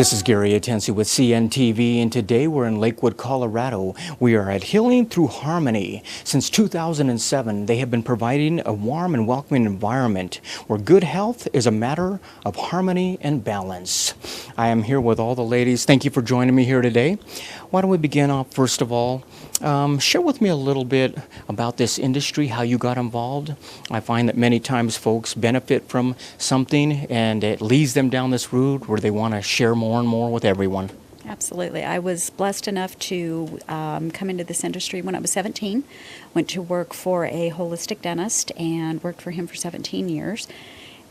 This is Gary Atensi with CNTV, and today we're in Lakewood, Colorado. We are at Healing Through Harmony. Since 2007, they have been providing a warm and welcoming environment where good health is a matter of harmony and balance. I am here with all the ladies. Thank you for joining me here today. Why don't we begin off, first of all, share with me a little bit about this industry, how you got involved. I find that many times folks benefit from something and it leads them down this route where they want to share more and more with everyone. Absolutely. I was blessed enough to come into this industry when I was 17. Went to work for a holistic dentist and worked for him for 17 years.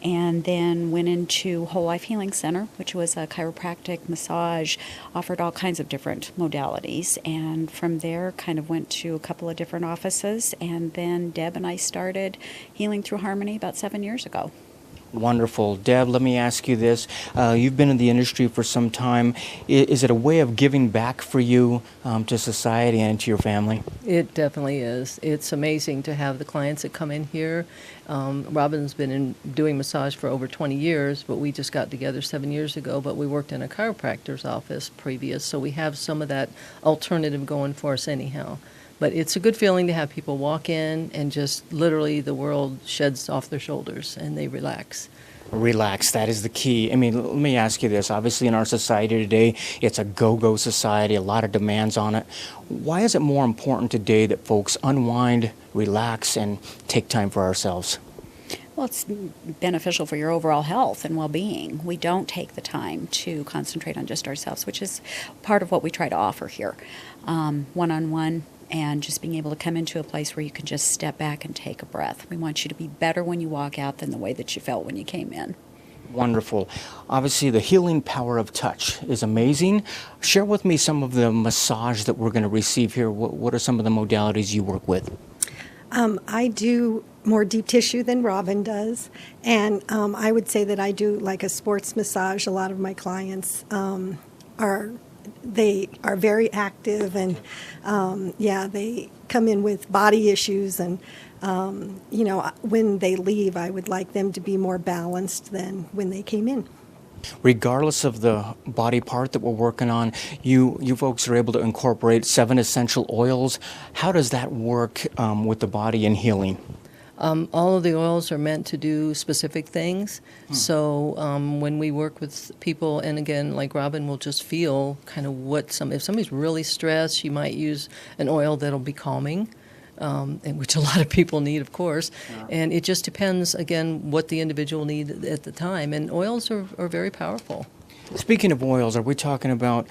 And then went into Whole Life Healing Center, which was a chiropractic, massage, offered all kinds of different modalities. And from there, kind of went to a couple of different offices. And then Deb and I started Healing Through Harmony about 7 years ago. Wonderful. Deb, let me ask you this. You've been in the industry for some time. Is it a way of giving back for you to society and to your family? It definitely is. It's amazing to have the clients that come in here. Robin's been doing massage for over 20 years, but we just got together 7 years ago, but we worked in a chiropractor's office previous, so we have some of that alternative going for us anyhow. But it's a good feeling to have people walk in and just literally the world sheds off their shoulders and they relax. Relax, that is the key. I mean, let me ask you this. Obviously, in our society today, it's a go-go society, a lot of demands on it. Why is it more important today that folks unwind, relax, and take time for ourselves? Well, it's beneficial for your overall health and well-being. We don't take the time to concentrate on just ourselves, which is part of what we try to offer here. One-on-one. And just being able to come into a place where you can just step back and take a breath. We want you to be better when you walk out than the way that you felt when you came in. Wonderful. Obviously, the healing power of touch is amazing. Share with me some of the massage that we're going to receive here. What are some of the modalities you work with? I do more deep tissue than Robin does. And I would say that I do like a sports massage. A lot of my clients they are very active and, they come in with body issues and, when they leave, I would like them to be more balanced than when they came in. Regardless of the body part that we're working on, you folks are able to incorporate 7 essential oils. How does that work with the body and healing? All of the oils are meant to do specific things. So when we work with people, and again, like Robin will just feel kind of if somebody's really stressed, she might use an oil that'll be calming, and which a lot of people need, of course. Yeah. And it just depends, again, what the individual needs at the time. And oils are very powerful. Speaking of oils, are we talking about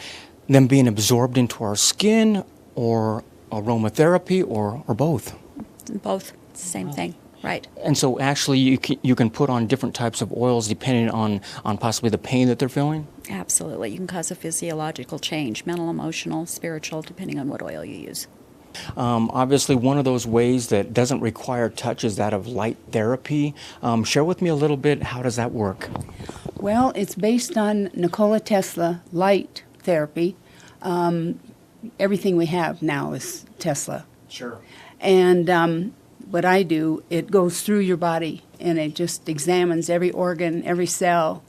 them being absorbed into our skin or aromatherapy or both? Both. Same thing, right. And so actually you can put on different types of oils depending on possibly the pain that they're feeling? Absolutely. You can cause a physiological change, mental, emotional, spiritual, depending on what oil you use. Obviously, one of those ways that doesn't require touch is that of light therapy. Share with me a little bit, how does that work? Well, it's based on Nikola Tesla light therapy. Everything we have now is Tesla. Sure. And what I do, it goes through your body, and it just examines every organ, every cell,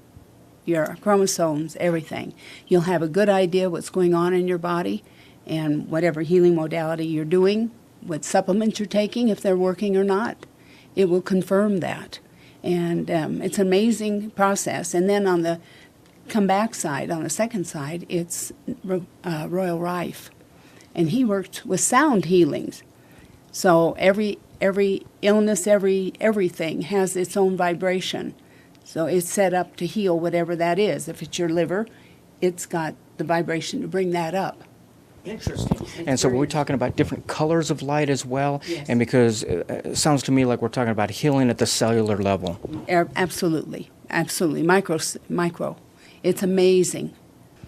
your chromosomes, everything. You'll have a good idea what's going on in your body, and whatever healing modality you're doing, what supplements you're taking, if they're working or not, it will confirm that. And it's an amazing process. And then on the comeback side, on the second side, it's Royal Rife. And he worked with sound healings. So every illness, everything has its own vibration. So it's set up to heal whatever that is. If it's your liver, it's got the vibration to bring that up. Interesting. And so we're talking about different colors of light as well? Yes. And because it sounds to me like we're talking about healing at the cellular level. Absolutely. Absolutely. Micro. It's amazing.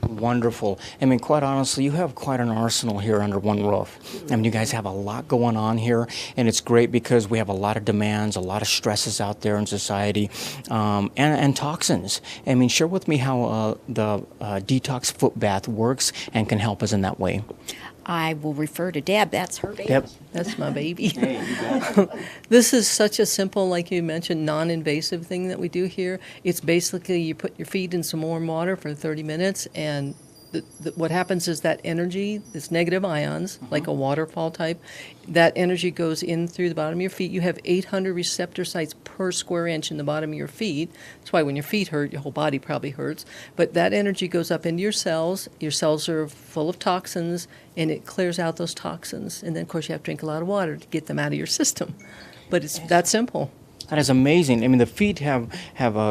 Wonderful. I mean, quite honestly, you have quite an arsenal here under one roof. I mean, you guys have a lot going on here, and it's great because we have a lot of demands, a lot of stresses out there in society, and toxins. I mean, share with me how the detox foot bath works and can help us in that way. I will refer to Deb. That's her baby. Yep. That's my baby. This is such a simple, like you mentioned, non-invasive thing that we do here. It's basically you put your feet in some warm water for 30 minutes, and what happens is that energy, this negative ions, like a waterfall type, that energy goes in through the bottom of your feet. You have 800 receptor sites per square inch in the bottom of your feet. That's why when your feet hurt, your whole body probably hurts. But that energy goes up into your cells. Your cells are full of toxins, and it clears out those toxins. And then, of course, you have to drink a lot of water to get them out of your system. But it's that simple. That is amazing. I mean, the feet have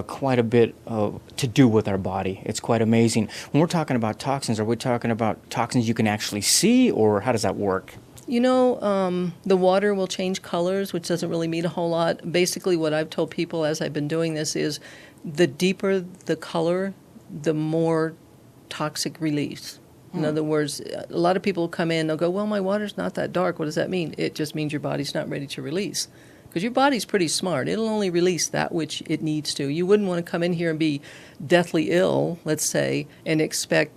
quite a bit to do with our body. It's quite amazing. When we're talking about toxins, are we talking about toxins you can actually see, or how does that work? You know, the water will change colors, which doesn't really mean a whole lot. Basically, what I've told people as I've been doing this is the deeper the color, the more toxic release. In other words, a lot of people come in, they'll go, well, my water's not that dark. What does that mean? It just means your body's not ready to release. Because your body's pretty smart. It'll only release that which it needs to. You wouldn't want to come in here and be deathly ill, let's say, and expect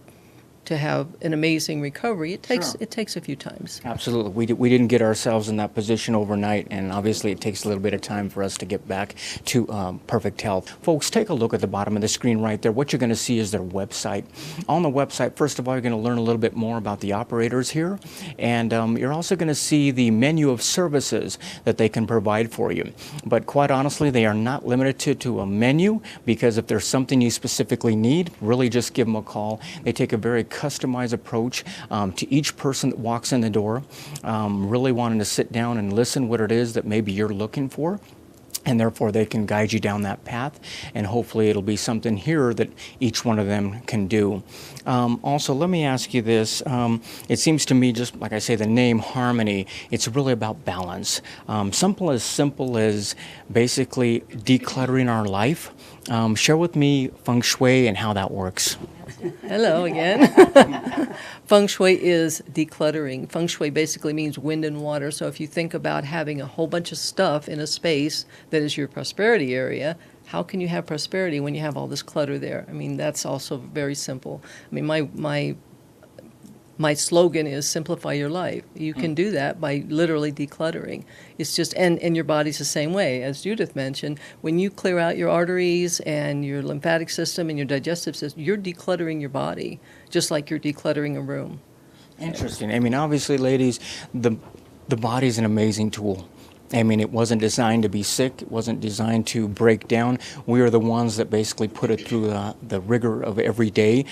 to have an amazing recovery. It takes a few times. Absolutely. We didn't get ourselves in that position overnight, and obviously it takes a little bit of time for us to get back to perfect health. Folks, take a look at the bottom of the screen right there. What you're going to see is their website. On the website, first of all, you're going to learn a little bit more about the operators here, and you're also going to see the menu of services that they can provide for you. But quite honestly, they are not limited to a menu, because if there's something you specifically need, really just give them a call. They take a very customized approach to each person that walks in the door, really wanting to sit down and listen what it is that maybe you're looking for. And therefore, they can guide you down that path, and hopefully it'll be something here that each one of them can do. Also, let me ask you this. It seems to me, just like I say, the name Harmony, it's really about balance. Simple as basically decluttering our life. Share with me feng shui and how that works. Hello again. Feng shui is decluttering. Feng shui basically means wind and water. So if you think about having a whole bunch of stuff in a space that is your prosperity area, how can you have prosperity when you have all this clutter there? I mean, that's also very simple. I mean, my slogan is simplify your life. You can do that by literally decluttering. It's just, and your body's the same way. As Judith mentioned, when you clear out your arteries and your lymphatic system and your digestive system, you're decluttering your body, just like you're decluttering a room. Interesting. I mean, obviously, ladies, the body's an amazing tool. I mean, it wasn't designed to be sick. It wasn't designed to break down. We are the ones that basically put it through the rigor of every day.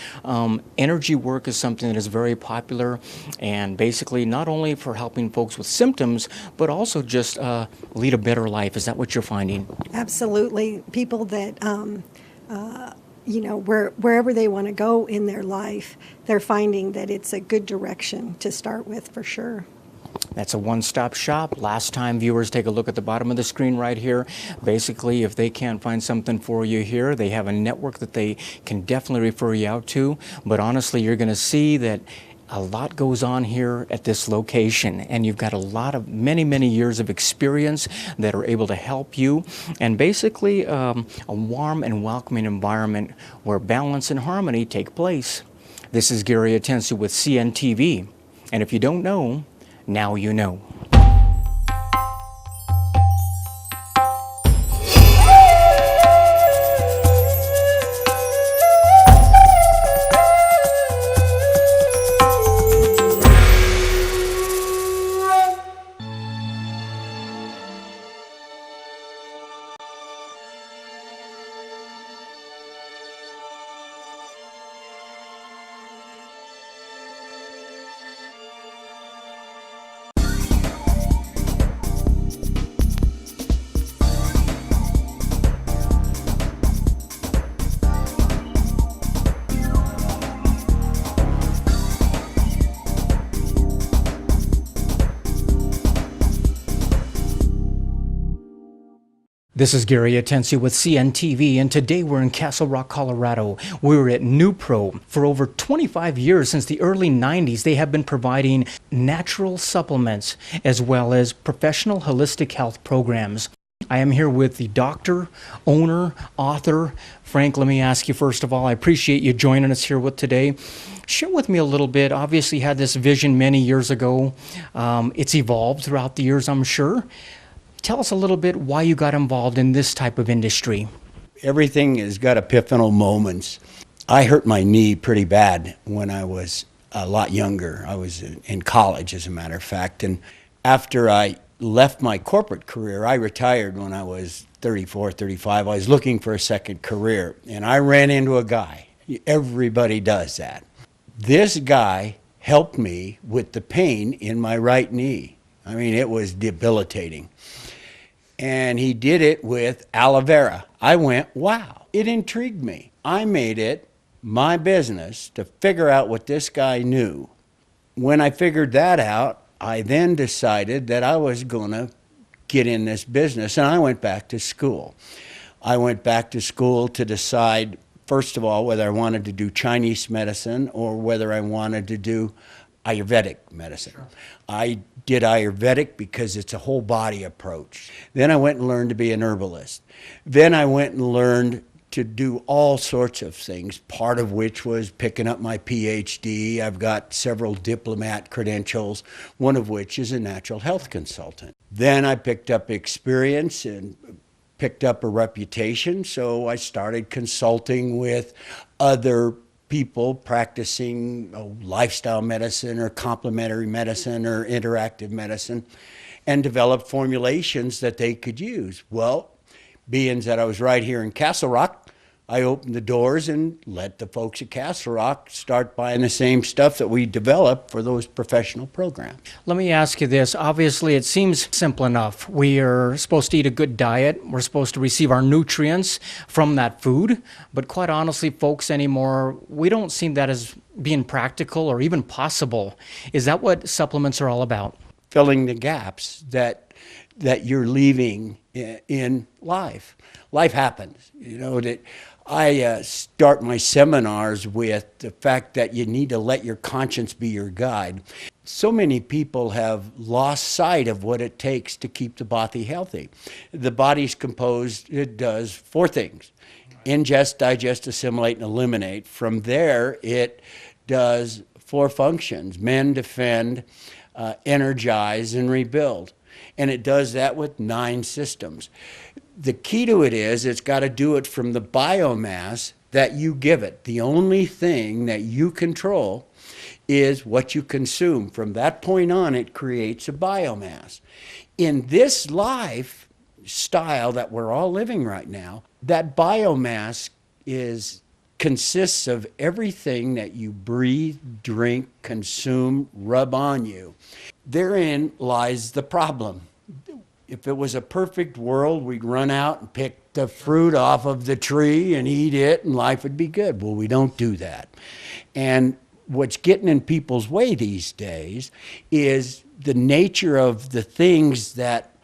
Energy work is something that is very popular, and basically not only for helping folks with symptoms, but also just lead a better life. Is that what you're finding? Absolutely. People that, wherever they want to go in their life, they're finding that it's a good direction to start with, for sure. That's a one-stop shop. Last time viewers, take a look at the bottom of the screen right here. Basically, if they can't find something for you here, they have a network that they can definitely refer you out to. But honestly, you're going to see that a lot goes on here at this location, and you've got a lot of many years of experience that are able to help you, and basically a warm and welcoming environment where balance and harmony take place. This is Gary Atensu with CNTV, and if you don't know, now you know. This is Gary Atensu with CNTV, and today we're in Castle Rock, Colorado. We're at NuPro. For over 25 years, since the early 90s, they have been providing natural supplements as well as professional holistic health programs. I am here with the doctor, owner, author. Frank, let me ask you first of all, I appreciate you joining us here today. Share with me a little bit. Obviously, you had this vision many years ago. It's evolved throughout the years, I'm sure. Tell us a little bit why you got involved in this type of industry. Everything has got epiphanal moments. I hurt my knee pretty bad when I was a lot younger. I was in college, as a matter of fact. And after I left my corporate career, I retired when I was 34, 35. I was looking for a second career, and I ran into a guy. Everybody does that. This guy helped me with the pain in my right knee. I mean, it was debilitating. And he did it with aloe vera. I went, wow, it intrigued me. I made it my business to figure out what this guy knew. When I figured that out, I then decided that I was going to get in this business, and I went back to school. I went back to school to decide, first of all, whether I wanted to do Chinese medicine or whether I wanted to do Ayurvedic medicine. Sure. I did Ayurvedic because it's a whole body approach. Then I went and learned to be an herbalist. Then I went and learned to do all sorts of things, part of which was picking up my PhD. I've got several diplomat credentials, one of which is a natural health consultant. Then I picked up experience and picked up a reputation, so I started consulting with other people practicing lifestyle medicine or complementary medicine or interactive medicine, and developed formulations that they could use. Well, being that I was right here in Castle Rock, I opened the doors and let the folks at Castle Rock start buying the same stuff that we developed for those professional programs. Let me ask you this. Obviously, it seems simple enough. We are supposed to eat a good diet. We're supposed to receive our nutrients from that food. But quite honestly, folks, anymore, we don't see that as being practical or even possible. Is that what supplements are all about? Filling the gaps that you're leaving in life. Life happens. You know, that I start my seminars with the fact that you need to let your conscience be your guide. So many people have lost sight of what it takes to keep the body healthy. The body's composed, it does 4 things: ingest, digest, assimilate, and eliminate. From there, it does 4 functions: mend, defend, energize, and rebuild. And it does that with 9 systems. The key to it is it's got to do it from the biomass that you give it. The only thing that you control is what you consume. From that point on, it creates a biomass. In this lifestyle that we're all living right now, that biomass consists of everything that you breathe, drink, consume, rub on you. Therein lies the problem. If it was a perfect world, we'd run out and pick the fruit off of the tree and eat it, and life would be good. Well, we don't do that. And what's getting in people's way these days is the nature of the things that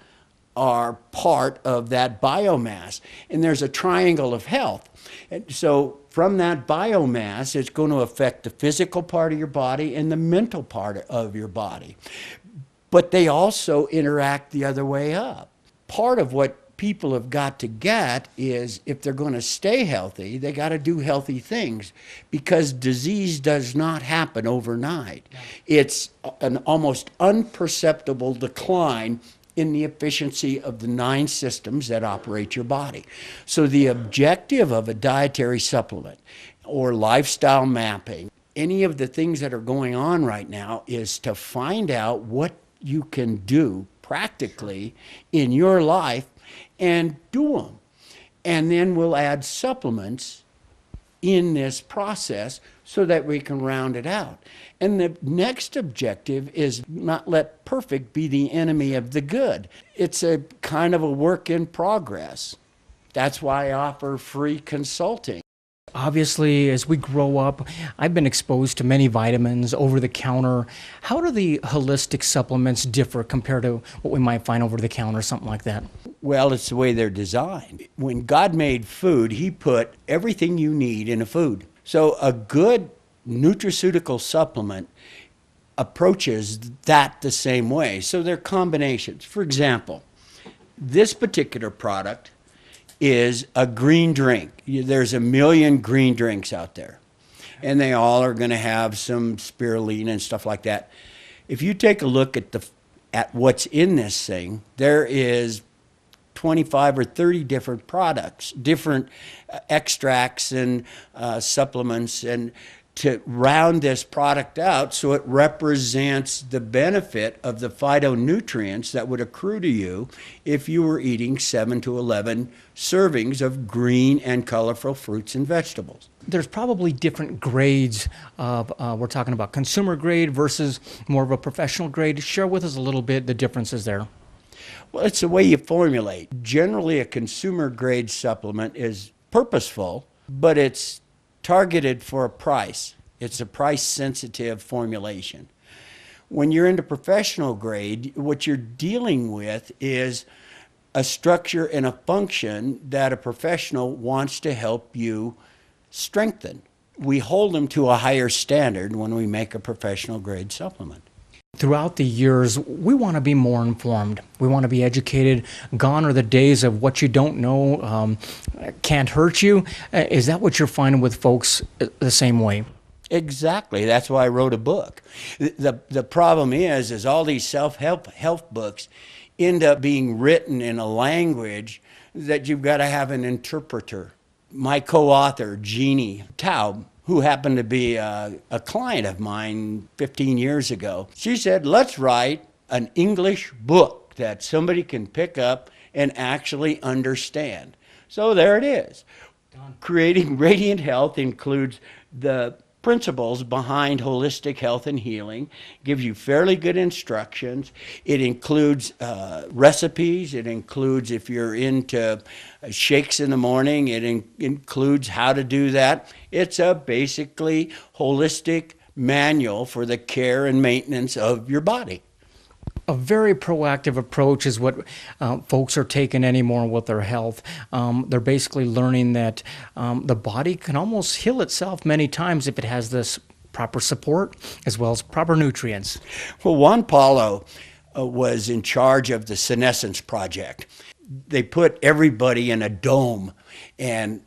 are part of that biomass. And there's a triangle of health. And so from that biomass, it's going to affect the physical part of your body and the mental part of your body. But they also interact the other way up. Part of what people have got to get is, if they're going to stay healthy, they got to do healthy things, because disease does not happen overnight. It's an almost imperceptible decline in the efficiency of the 9 systems that operate your body. So the objective of a dietary supplement or lifestyle mapping, any of the things that are going on right now, is to find out what you can do practically in your life and do them. And then we'll add supplements in this process so that we can round it out. And the next objective is not let perfect be the enemy of the good. It's a kind of a work in progress. That's why I offer free consulting. Obviously, as we grow up, I've been exposed to many vitamins over the counter. How do the holistic supplements differ compared to what we might find over the counter, something like that? Well, it's the way they're designed. When God made food, He put everything you need in a food. So a good nutraceutical supplement approaches that the same way. So they're combinations. For example, this particular product is a green drink. There's a million green drinks out there. and they all are going to have some spirulina and stuff like that. If you take a look at what's in this thing, there is 25 or 30 different products, different extracts and supplements, and to round this product out so it represents the benefit of the phytonutrients that would accrue to you if you were eating 7 to 11 servings of green and colorful fruits and vegetables. There's probably different grades of, we're talking about consumer grade versus more of a professional grade. Share with us a little bit the differences there. Well, it's the way you formulate. Generally, a consumer grade supplement is purposeful, but it's targeted for a price. It's a price sensitive formulation. When you're into professional grade, what you're dealing with is a structure and a function that a professional wants to help you strengthen. We hold them to a higher standard when we make a professional grade supplement. Throughout the years, we want to be more informed. We want to be educated. Gone are the days of what you don't know can't hurt you. Is that what you're finding with folks the same way? Exactly. That's why I wrote a book. The problem is all these self-help books end up being written in a language that you've got to have an interpreter. My co-author, Jeannie Taub, who happened to be a client of mine 15 years ago, she said, let's write an English book that somebody can pick up and actually understand. So there it is. Creating Radiant Health includes the principles behind holistic health and healing, gives you fairly good instructions. It includes recipes. It includes, if you're into shakes in the morning, it includes how to do that. It's a basically holistic manual for the care and maintenance of your body. A very proactive approach is what folks are taking anymore with their health. They're basically learning that the body can almost heal itself many times if it has this proper support as well as proper nutrients. Well, Juan Paulo was in charge of the Senescence Project. They put everybody in a dome and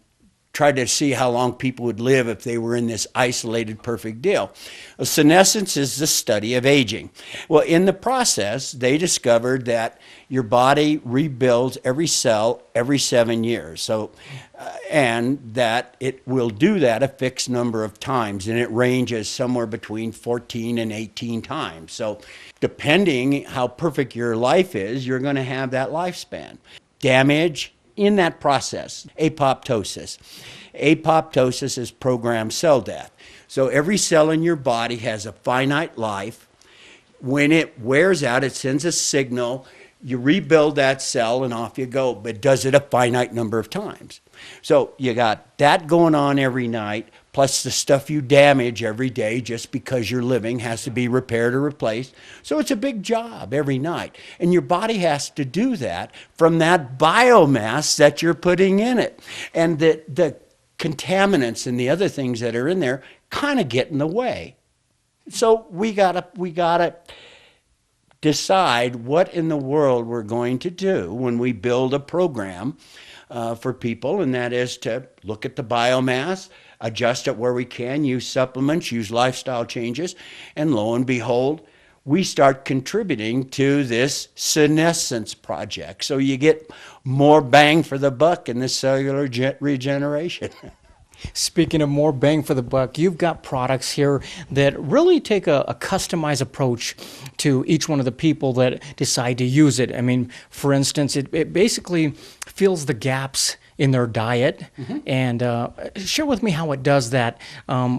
tried to see how long people would live if they were in this isolated, perfect deal. Senescence is the study of aging. Well, in the process, they discovered that your body rebuilds every cell every 7 years. So, and that it will do that a fixed number of times, and it ranges somewhere between 14 and 18 times. So, depending how perfect your life is, you're going to have that lifespan. Damage in that process, apoptosis. Apoptosis is programmed cell death. So every cell in your body has a finite life. When it wears out, it sends a signal. You rebuild that cell and off you go, but does it a finite number of times. So you got that going on every night, plus the stuff you damage every day just because you're living has to be repaired or replaced. So it's a big job every night. And your body has to do that from that biomass that you're putting in it. And the contaminants and the other things that are in there kind of get in the way. So we gotta decide what in the world we're going to do when we build a program for people, and that is to look at the biomass, adjust it where we can, use supplements, use lifestyle changes, and lo and behold, we start contributing to this senescence project. So you get more bang for the buck in this cellular regeneration. Speaking of more bang for the buck, you've got products here that really take a customized approach to each one of the people that decide to use it. I mean, for instance, it basically fills the gaps in their diet. And share with me how it does that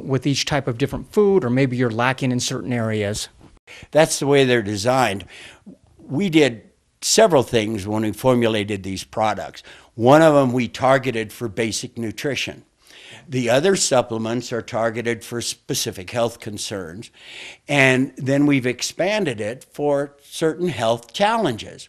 with each type of different food, or maybe you're lacking in certain areas. That's the way they're designed. We did several things when we formulated these products. One of them we targeted for basic nutrition. The other supplements are targeted for specific health concerns. And then we've expanded it for certain health challenges.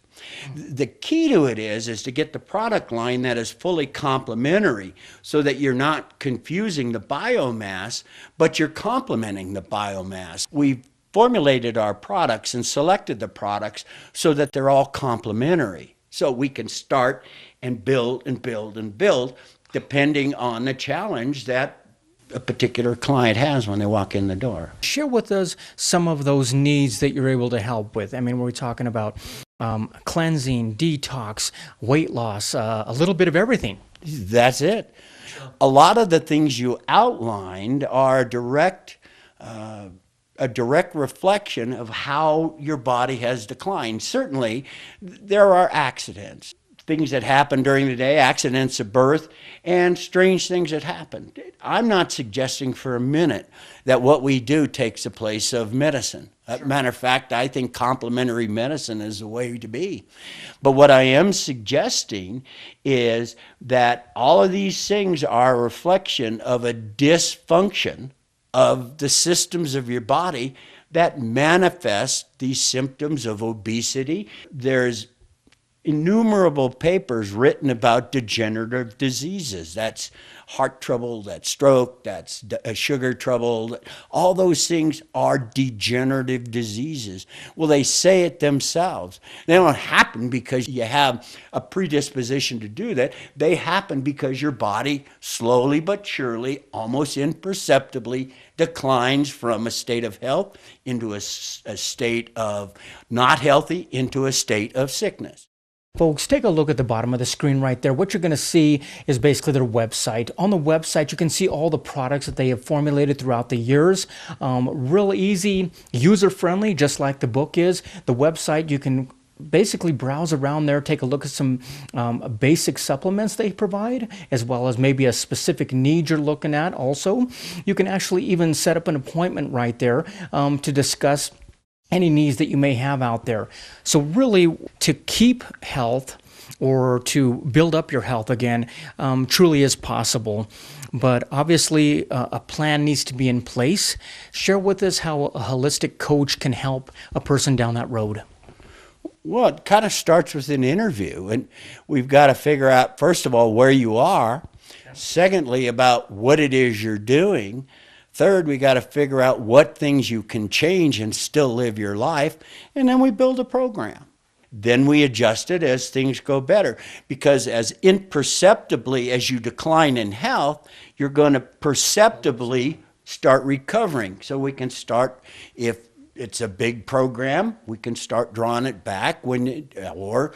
The key to it is to get the product line that is fully complementary so that you're not confusing the biomass, but you're complementing the biomass. We've formulated our products and selected the products so that they're all complementary. So we can start and build and build and build depending on the challenge that a particular client has when they walk in the door. Share with us some of those needs that you're able to help with. I mean, we're talking about cleansing, detox, weight loss, a little bit of everything. That's it. A lot of the things you outlined are a direct reflection of how your body has declined. Certainly, there are accidents, things that happen during the day, accidents of birth, and strange things that happen. I'm not suggesting for a minute that what we do takes the place of medicine. Matter of fact, I think complementary medicine is the way to be. But what I am suggesting is that all of these things are a reflection of a dysfunction of the systems of your body that manifest these symptoms of obesity. There's innumerable papers written about degenerative diseases. That's heart trouble, that's stroke, that's sugar trouble. All those things are degenerative diseases. Well, they say it themselves. They don't happen because you have a predisposition to do that. They happen because your body slowly but surely, almost imperceptibly, declines from a state of health into a state of not healthy into a state of sickness. Folks, take a look at the bottom of the screen right there. What you're going to see is basically their website. On the website, you can see all the products that they have formulated throughout the years. Real easy, user-friendly, just like the book is. The website, you can basically browse around there, take a look at some basic supplements they provide, as well as maybe a specific need you're looking at also. You can actually even set up an appointment right there to discuss any needs that you may have out there. So really, to keep health or to build up your health again truly is possible. But obviously, a plan needs to be in place. Share with us how a holistic coach can help a person down that road. Well, it kind of starts with an interview, and we've got to figure out, first of all, where you are. Secondly, about what it is you're doing. Third, we got to figure out what things you can change and still live your life. And then we build a program. Then we adjust it as things go better. Because as imperceptibly as you decline in health, you're going to perceptibly start recovering. So we can start, if it's a big program, we can start drawing it back or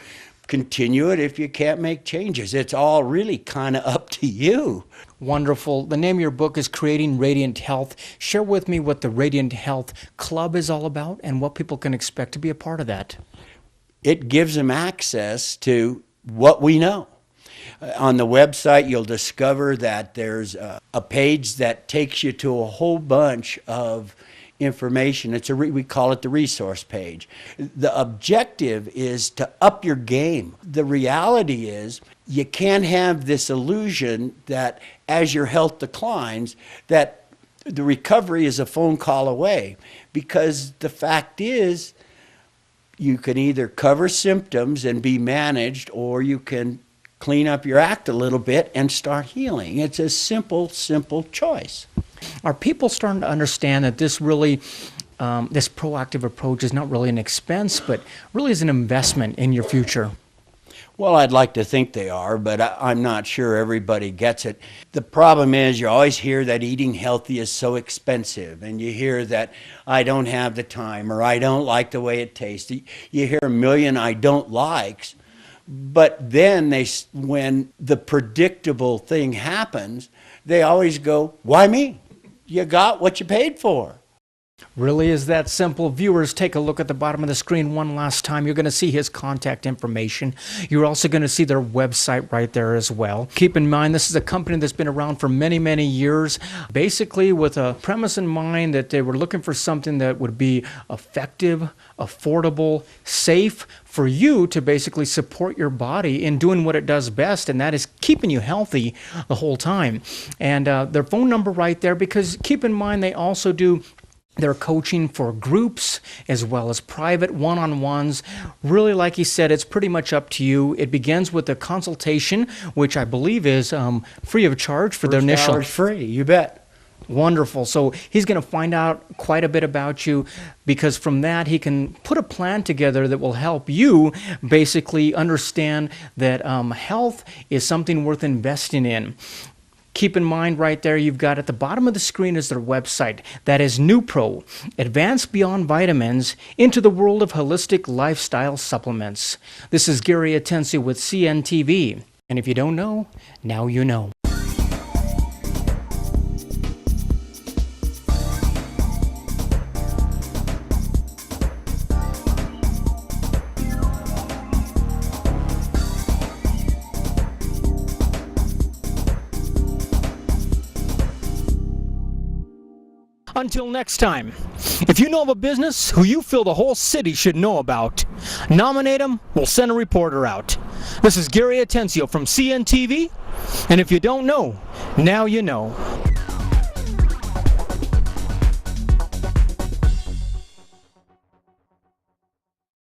continue it if you can't make changes. It's all really kind of up to you. Wonderful. The name of your book is Creating Radiant Health. Share with me what the Radiant Health Club is all about and what people can expect to be a part of that. It gives them access to what we know. On the website, you'll discover that there's a page that takes you to a whole bunch of information. We call it the resource page. The objective is to up your game. The reality is you can't have this illusion that as your health declines, that the recovery is a phone call away. Because the fact is, you can either cover symptoms and be managed, or you can clean up your act a little bit and start healing. It's a simple choice. Are people starting to understand that this really, this proactive approach is not really an expense, but really is an investment in your future? Well, I'd like to think they are, but I'm not sure everybody gets it. The problem is you always hear that eating healthy is so expensive, and you hear that I don't have the time, or I don't like the way it tastes. You hear a million I don't likes, but then when the predictable thing happens, they always go, why me? You got what you paid for. Really is that simple. Viewers, take a look at the bottom of the screen one last time. You're going to see his contact information. You're also going to see their website right there as well. Keep in mind, this is a company that's been around for many, many years, basically with a premise in mind that they were looking for something that would be effective, affordable, safe for you to basically support your body in doing what it does best, and that is keeping you healthy the whole time. And their phone number right there, because keep in mind they also do their coaching for groups as well as private one-on-ones. Really, like he said, it's pretty much up to you. It begins with a consultation, which I believe is free of charge for the initial. First hour is free, you bet. Wonderful. So he's going to find out quite a bit about you, because from that he can put a plan together that will help you basically understand that health is something worth investing in. Keep in mind right there, you've got at the bottom of the screen is their website. That is NuPro, Advance Beyond Vitamins into the World of Holistic Lifestyle Supplements. This is Gary Atencio with CNTV. And if you don't know, now you know. Until next time, if you know of a business who you feel the whole city should know about, nominate them, we'll send a reporter out. This is Gary Atencio from CNTV, and if you don't know, now you know.